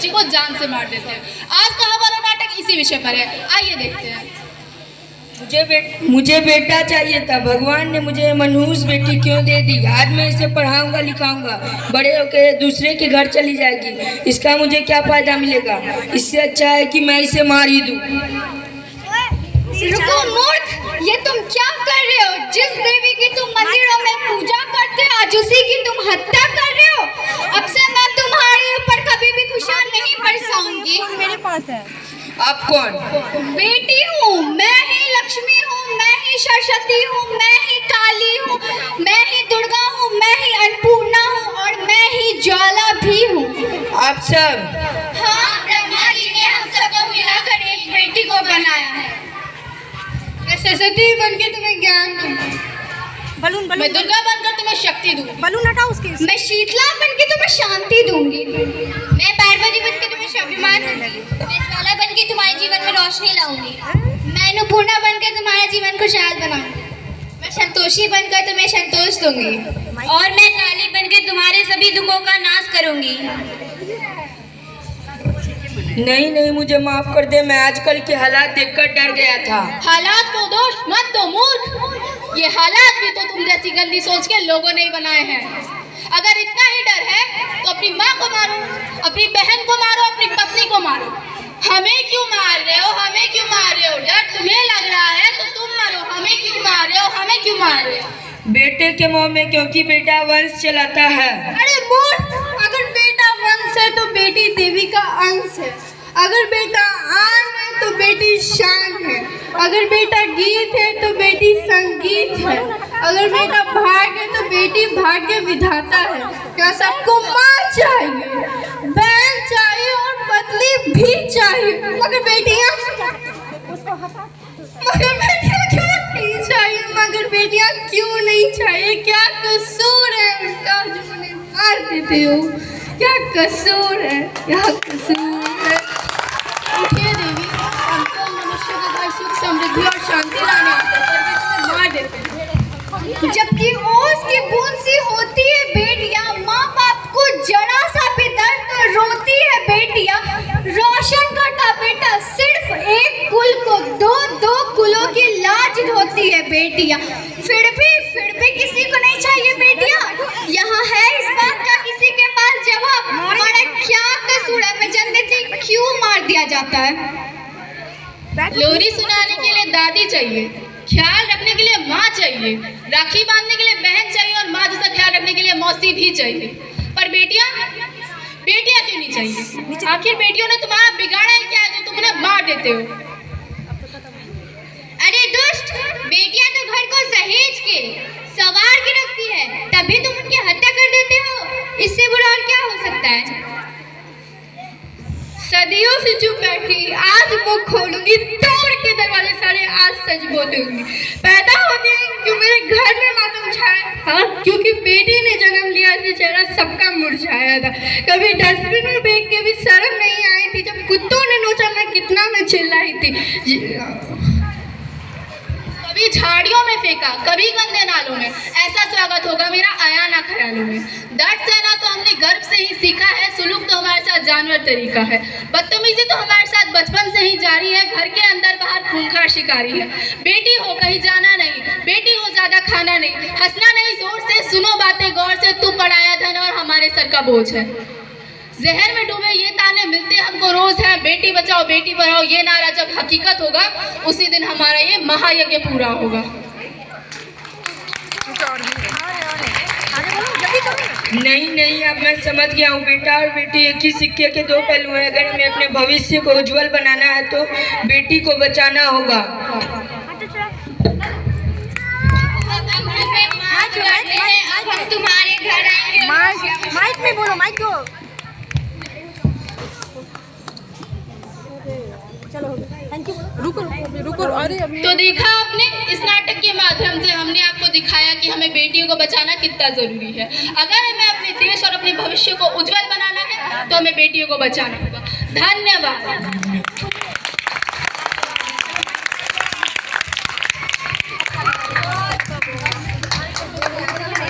बच्ची को जान से मार देते हैं। आज का हमारा नाटक इसी विषय पर है, आइए देखते हैं। मुझे बेटा चाहिए था, भगवान ने मुझे मनहूस बेटी क्यों दे दी। आज मैं इसे पढ़ाऊंगा लिखाऊंगा, बड़े होकर दूसरे के घर चली जाएगी, इसका मुझे क्या फायदा मिलेगा। इससे अच्छा है कि मैं इसे मार ही दूं। रुको मूर्ख, ये तुम क्या कर रहे हो? जिस देवी की तुम मंदिरों में पूजा करते हो आज उसी की तुम हत्या कर रहे हो। अब से मैं तुम्हारे ऊपर कभी भी खुशियाँ नहीं बरसाऊंगी। मेरे पास है। आप कौन? बेटी हूँ, मैं ही लक्ष्मी हूँ, मैं ही सरस्वती हूँ, मैं ही काली हूँ, मैं ही दुर्गा हूँ, मैं ही अन्नपूर्णा हूँ और मैं ही ज्वाला भी हूँ। आप सब? हाँ, ब्रह्मा जी ने हम सबको मिलाकर एक बेटी को बनाया है। मैं सरस्वती बनके तुम्हें ज्ञान दूंगी, मैं दुर्गा बनकर तुम्हें शक्ति दूंगी, बलून हटाओ उसके। मैं शीतला बनके तुम्हें शांति दूंगी, मैं पार्वती बनके तुम्हें स्वाभिमान दूंगी, मैं ज्वाला बनके तुम्हारे जीवन में रोशनी लाऊंगी, मैं अन्नपूर्णा बनकर तुम्हारे जीवन को शांत बनाऊंगी, मैं संतोषी बनकर तुम्हें संतोष दूंगी और मैं काली बनके तुम्हारे सभी दुखों का नाश करूंगी। नहीं, मुझे माफ कर दे, मैं आजकल के हालात देखकर डर गया था। हालात को दोष मत दो मूर्ख, ये हालात भी तो तुम जैसी गंदी सोच के लोगों ने ही बनाए हैं। अगर इतना ही डर है तो अपनी माँ को मारो, अपनी बहन को मारो, अपनी पत्नी को मारो। हमें क्यों मार रहे हो? हमें क्यों मार रहे हो? डर तुम्हें लग रहा है तो तुम मरो, हमें क्यों मार रहे हो? हमें क्यों मार रहे हो? बेटे के मुंह में, क्योंकि बेटा वंश चलाता है। अरे मूर्ख, अगर बेटा वंश है तो बेटी देवी का अंश है, अगर बेटा आन है तो बेटी शान है, अगर बेटा गीत है तो बेटी संगीत है, अगर बेटा भाग्य है तो बेटी भाग्य विधाता है। क्या सबको माँ चाहिए, बहन चाहिए और पत्नी भी चाहिए, मगर बेटियाँ क्यों नहीं चाहिए? मगर बेटियाँ क्यों नहीं चाहिए? क्या कसूर है उनका जो उन्हें मार देते हो? क्या कसूर है? क्या कसूर है? उठिए देवी, हमको मनुष्य को घर सुख समृद्धि और शांति लाने आते हैं, पर वे तुम्हें मार देते हैं। जबकि ओस की बूंद सी होती है बेटियां, माँ बाप को जरा सा भी दर्द तो रोती है बेटियां। रोशन करता बेटा सिर्फ एक कुल को, दो कुलों की लाज ढोती है बेटियां। फिर भी किसी को नहीं चाहिए बेटियां। यहाँ है इस बात का किसी के पास जवाब? हमारा क्या कसूर है? मैं जन्म से क्यों मार दिया जाता है? लोरी सुनाने के लिए दादी चाहिए, ख्याल रखने के लिए माँ चाहिए, राखी बांधने के लिए बहन चाहिए और माँ जैसा ख्याल रखने के लिए मौसी भी चाहिए। पर बेटियाँ क्यों नहीं चाहिए? आखिर बेटियों ने तुम्हारा बिगाड़ा है क्या जो तुम उन्हें मार देते हो? अरे दुष्ट, बेटियां तो घर को सहेज के सवार के रखती है, तभी तुम उनकी हत्या कर देते हो। इससे बुरा और क्या हो सकता है? सदियों से चुप बैठी, आज मुंह खोलूंगी, तोड़ के दरवाजे सारे आज सच बोलूंगी। पैदा होते हैं क्यों मेरे घर में मातम छाया? हाँ, क्योंकि बेटी ने जन्म लिया, इसलिए चेहरा सबका मुरझाया था। कभी डस्टबिन में फेंक के भी शर्म नहीं आई थी, जब कुत्तों ने नोचा मैं कितना मैं चिल्लाई थी। कभी झाड़ियों में फेंका, कभी गंदे नालों में। ऐसा स्वागत होगा मेरा आया ना ख्यालों में। दर्द सहना तो हमने गर्भ से ही सीखा है, सुलूक तो हमारे साथ जानवर तरीका है, बदतमीजी तो हमारे साथ बचपन से ही जारी है, घर के अंदर बाहर खूंखार शिकारी है। बेटी हो कहीं जाना नहीं, बेटी हो ज्यादा खाना नहीं, हंसना नहीं जोर से, सुनो बातें गौर से, तू पढ़ाया धन और हमारे सर का बोझ है। जहर में डूबे ये ताने मिलते हमको रोज है, बेटी बचाओ बेटी पढ़ाओ ये नारा जब हकीकत होगा उसी दिन हमारा ये महायज्ञ पूरा होगा। नहीं, अब मैं समझ गया हूँ। बेटा और बेटी एक ही सिक्के के दो पहलू हैं। अगर हमें अपने भविष्य को उज्जवल बनाना है तो बेटी को बचाना होगा। तुम्हारे घर आएंगे। माइक में बोलो, माइक को। चलो थैंक यू। रुको अरे अभी तो देखा आपने, इस नाटक के माध्यम से हमने आपको दिखाया कि हमें बेटियों को बचाना कितना जरूरी है। अगर हमें अपने देश और अपने भविष्य को उज्जवल बनाना है तो हमें बेटियों को बचाना होगा। धन्यवाद।